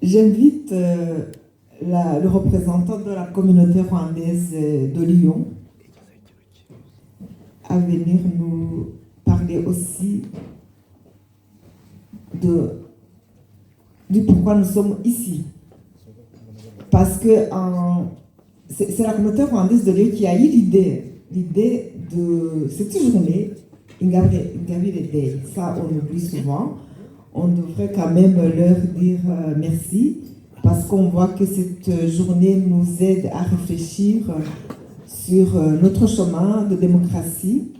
J'invite le représentant de la communauté rwandaise de Lyon à venir nous parler aussi du pourquoi nous sommes ici. Parce que c'est la communauté rwandaise de Lyon qui a eu l'idée de cette journée, Ingabire Day. Ça, on oublie souvent. On devrait quand même leur dire merci, parce qu'on voit que cette journée nous aide à réfléchir sur notre chemin de démocratie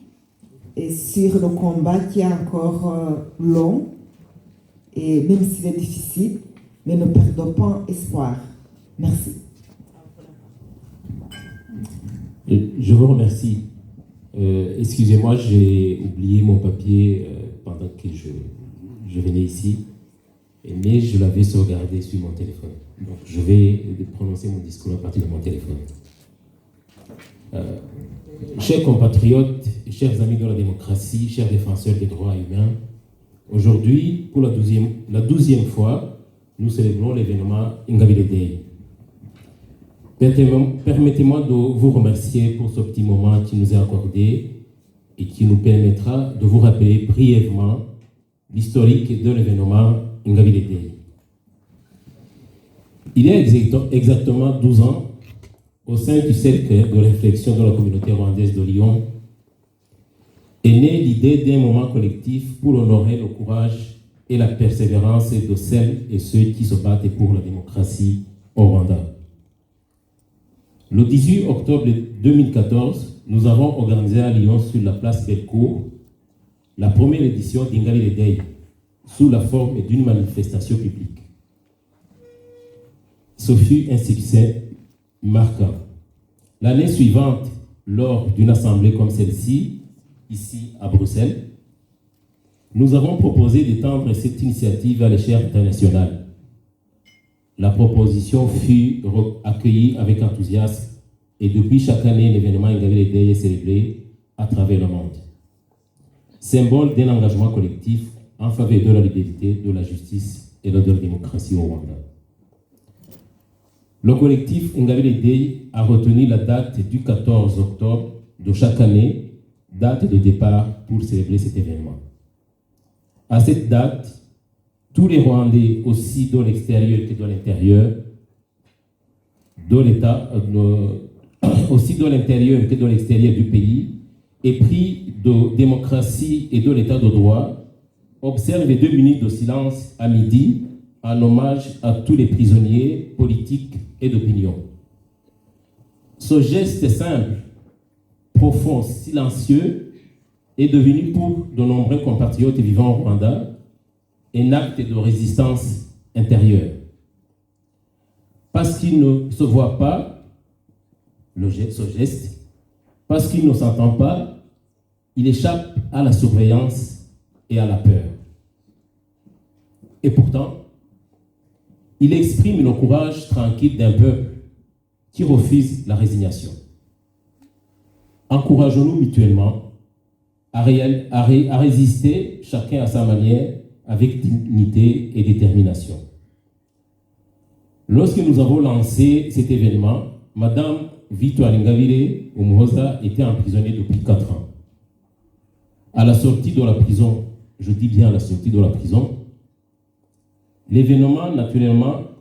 et sur le combat qui est encore long, et même s'il est difficile, mais ne perdons pas espoir. Merci. Je vous remercie. Excusez-moi, j'ai oublié mon papier pendant que je venais ici, mais je l'avais sauvegardé sur mon téléphone. Donc je vais prononcer mon discours à partir de mon téléphone. Chers compatriotes, chers amis de la démocratie, chers défenseurs des droits humains, aujourd'hui, pour la 12e fois, nous célébrons l'événement Ingabire Day. Permettez-moi de vous remercier pour ce petit moment qui nous est accordé et qui nous permettra de vous rappeler brièvement l'historique de l'événement Ingabire Day. Il y a exactement 12 ans, au sein du cercle de réflexion de la communauté rwandaise de Lyon, est née l'idée d'un moment collectif pour honorer le courage et la persévérance de celles et ceux qui se battent pour la démocratie au Rwanda. Le 18 octobre 2014, nous avons organisé à Lyon, sur la place Bellecour, la première édition d'Ingabire Day, sous la forme d'une manifestation publique. Ce fut un succès marquant. L'année suivante, lors d'une assemblée comme celle-ci, ici à Bruxelles, nous avons proposé d'étendre cette initiative à l'échelle internationale. La proposition fut accueillie avec enthousiasme et depuis chaque année, l'événement Ingabire Day est célébré à travers le monde. Symbole d'un engagement collectif en faveur de la liberté, de la justice et de la démocratie au Rwanda. Le collectif Ingabire Day a retenu la date du 14 octobre de chaque année, date de départ pour célébrer cet événement. À cette date, tous les Rwandais, aussi de l'extérieur que de l'intérieur, de l'État, aussi de l'intérieur que de l'extérieur du pays, épris de démocratie et de l'État de droit, observent 2 minutes de silence à midi en hommage à tous les prisonniers politiques et d'opinion. Ce geste simple, profond, silencieux, est devenu pour de nombreux compatriotes vivant au Rwanda un acte de résistance intérieure. Parce qu'il ne se voit pas, ce geste, parce qu'il ne s'entend pas, il échappe à la surveillance et à la peur. Et pourtant, il exprime le courage tranquille d'un peuple qui refuse la résignation. Encourageons-nous mutuellement à résister, chacun à sa manière, avec dignité et détermination. Lorsque nous avons lancé cet événement, Madame Victoire Ingabire Umuhoza était emprisonnée depuis 4 ans. À la sortie de la prison, je dis bien à la sortie de la prison, l'événement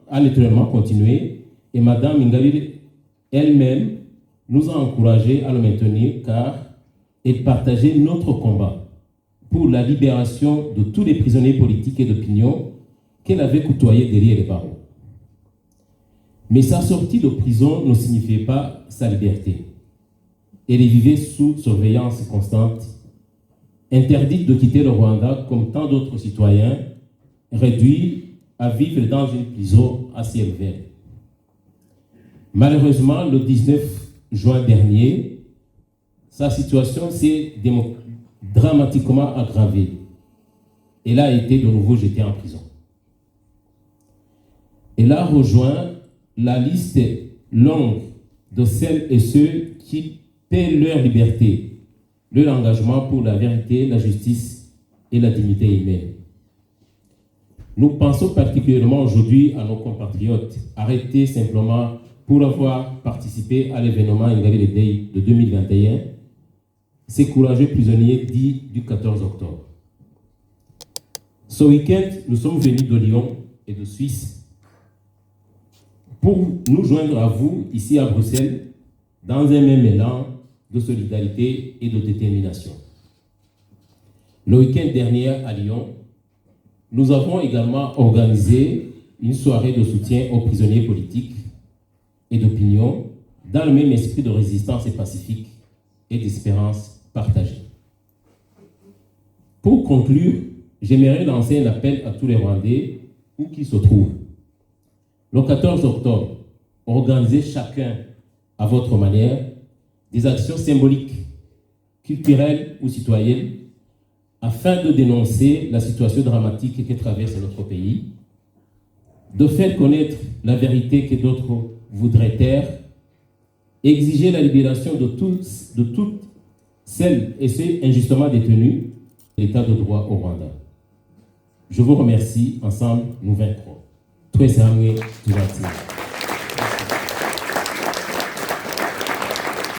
a naturellement continué et Madame Ingabire elle-même nous a encouragés à le maintenir car elle partageait notre combat pour la libération de tous les prisonniers politiques et d'opinion qu'elle avait côtoyés derrière les barreaux. Mais sa sortie de prison ne signifiait pas sa liberté. Elle vivait sous surveillance constante, interdite de quitter le Rwanda comme tant d'autres citoyens, réduits à vivre dans une prison à ciel ouvert. Malheureusement, le 19 juin dernier, sa situation s'est dramatiquement aggravée. Elle a été de nouveau jetée en prison. Elle a rejoint la liste longue de celles et ceux qui paient leur liberté, leur engagement pour la vérité, la justice et la dignité humaine. Nous pensons particulièrement aujourd'hui à nos compatriotes arrêtés simplement pour avoir participé à l'événement Ingabire Day de 2021, ces courageux prisonniers dits du 14 octobre. Ce week-end, nous sommes venus de Lyon et de Suisse pour nous joindre à vous ici à Bruxelles dans un même élan de solidarité et de détermination. Le week-end dernier à Lyon, nous avons également organisé une soirée de soutien aux prisonniers politiques et d'opinion dans le même esprit de résistance et pacifique et d'espérance partagée. Pour conclure, j'aimerais lancer un appel à tous les Rwandais où qu'ils se trouvent. Le 14 octobre, organisez chacun à votre manière des actions symboliques, culturelles ou citoyennes afin de dénoncer la situation dramatique que traverse notre pays, de faire connaître la vérité que d'autres voudraient taire, exiger la libération de toutes celles et ceux injustement détenus, l'état de droit au Rwanda. Je vous remercie. Ensemble, nous vaincrons. Très hamwe,